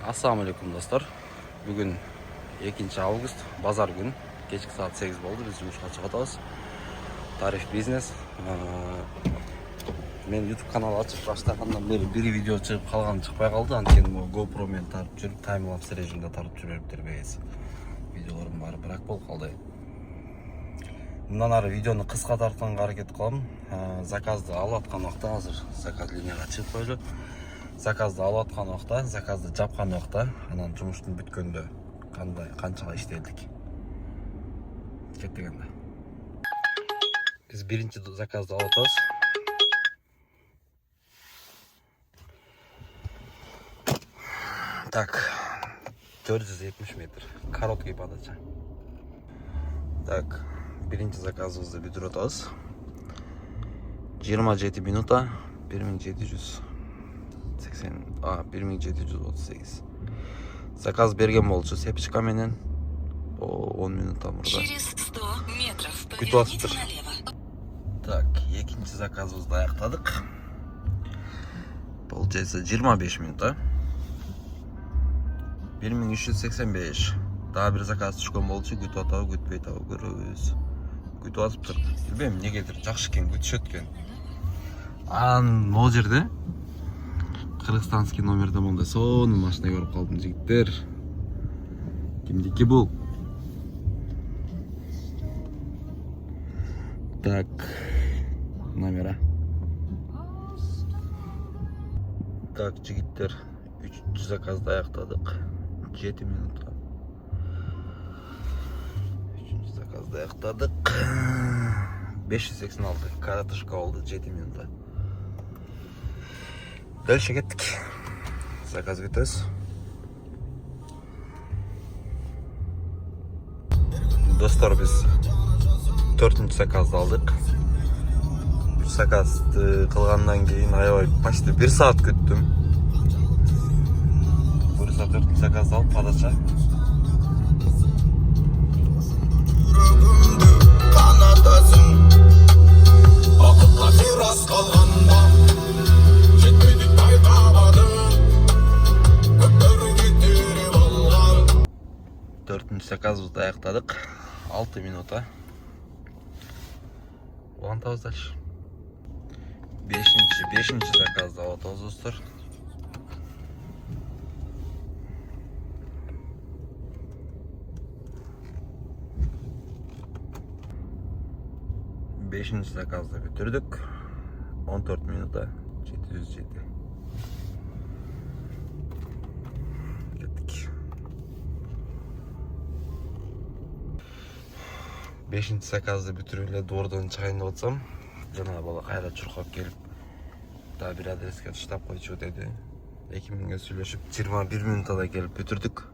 Assalamu alaikum dostlar. Bugün 2 Ağustos, pazar günü. Kechki saat 8 oldu. Biz жұмысқа çıkatağız. Tarif biznes. Men YouTube kanalı açıp başlagandan beri bir video çıkıp kalgan çıkpay kaldı. Antkeni bu GoPro men tarıp жүрүп, timelapse rejimde tarıp жүрөптүр бейес. Videolarim bari bırak bol kaldı. Bundan ары videonu kıska tartkanга аракет кылам. Заказды алып аткан убакта азыр заказ линияга чыгып койлу. Заказды алып аткан убакта, заказды жапкан убакта, анан жумуштун бүткөндө канчага иштелдик. Кеттик энди. Биз биринчи заказды алып атабыз. Так, 470 метр. Короткий подача. Так, биринчи заказыбызды бүтүрүп атабыз. 27 минута 1738. Заказ берген болчу сепичка менен 10 минутта мурда. Через 100 метров поверните налево. Так, экинчи заказыбызды аяктадык. Получается 25 минута 1385. Дагы бир заказ түшкөн болчу, күтүп атабы, күтпөй атабы көрөбүз. Күтүп атыптыр. Билбейм эмнегедир жакшы экен, күтүшөт экен. Могу жерде кыргызстанский номерде мондай сонун машина көрүп калдым, жигиттер. Кимдики бул? Так, номера. Так, жигиттер, 3 заказды аяктадык. 7 минутта. 3 заказды аяктадык. 586 каратышка болду 7 минутта. Дальше кеттик. Заказ күтөбүз. Достор, биз 4-нчү заказды алдык. Бул заказды кылгандан кийин аябай почти 1 саат күттүм. Буюрса 4-нчү заказды алып подача. Заказыбызды аяктадык. 6 минута. Улантабыз дальше. 5-нчи заказды алып атабыз достор. Бешинчи заказды бүтүрдүк. 14 минута 707. Кеттик. 5-нчи заказды бүтүрүп эле двордон чыгайын деп атсам, жана бала кайра чуркап келип, дагы бир адреске таштап койчу деди. 2000ге сүйлөшүп 21 минутада келип бүтүрдүк.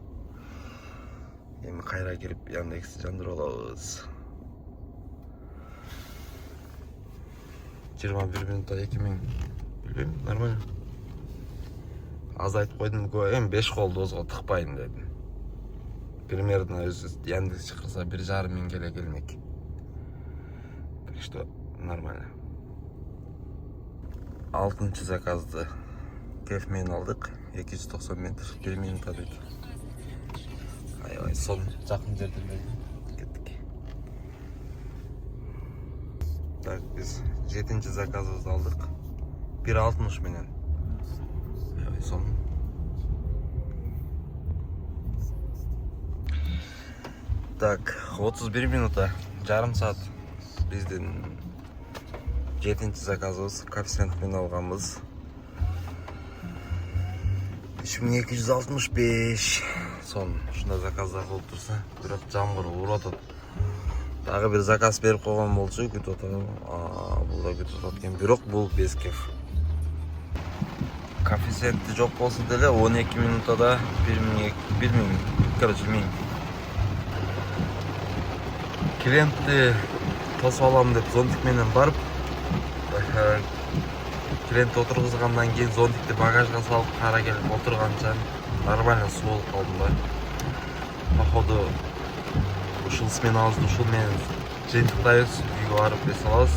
Эми кайра келип Яндексти жандырып алабыз. 21 минутта 2000, билбейм, нормально. Аз айтып койдум, эми 5 колду озго тыкпайын дедим. Примерно Яндекс чакырса 1,5 миң келмек. Так что нормально. 6-нчы заказды кефмен алдык. 290 метр 1 минутта дейт. Аябай сон жакын жерден кеттик. Так, биз 7-нчы заказыбызды алдык. 1,60 менен. Аябай сон. Так, 31 минута, жарым саат биздин 7-нчи заказыбыз, коэффициент менен алганбыз. 3265 сон. Ушундай заказдар болуп турса, бирок жамгыр уруп атат. Дагы бир заказ берип койгон болчу, күтүп атам. Бул да күтүп атат экен, бирок бул бескеф. Коэффициенти жок болсо деле 12 минутада 1000, короче, 1000. Клиентти тосуп алам деп зонтик менен барып, клиентти отургузгандан кийин зонтикти багажга салып кайра келип отурганча нормально суу болуп калдым да. Походу ушул сменабызды ушул менен жыйынтыктайбыз, үйгө барып эс алабыз.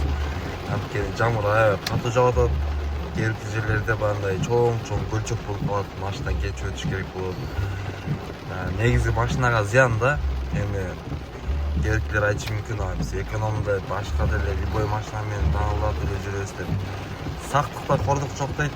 Анткени жамгыр аябай катуу жаап атат. Керектүү жерлерде баягындай чоң көлчөк болуп калат, машинадан кечип өтүш керек болот. Негизи машинага зыян да. Эми керектилер айтышы мүмкүн, биз экономда башка деле любой машина менен таанылат эле жүрөбүз деп. Сактыкта кордук жок дейт.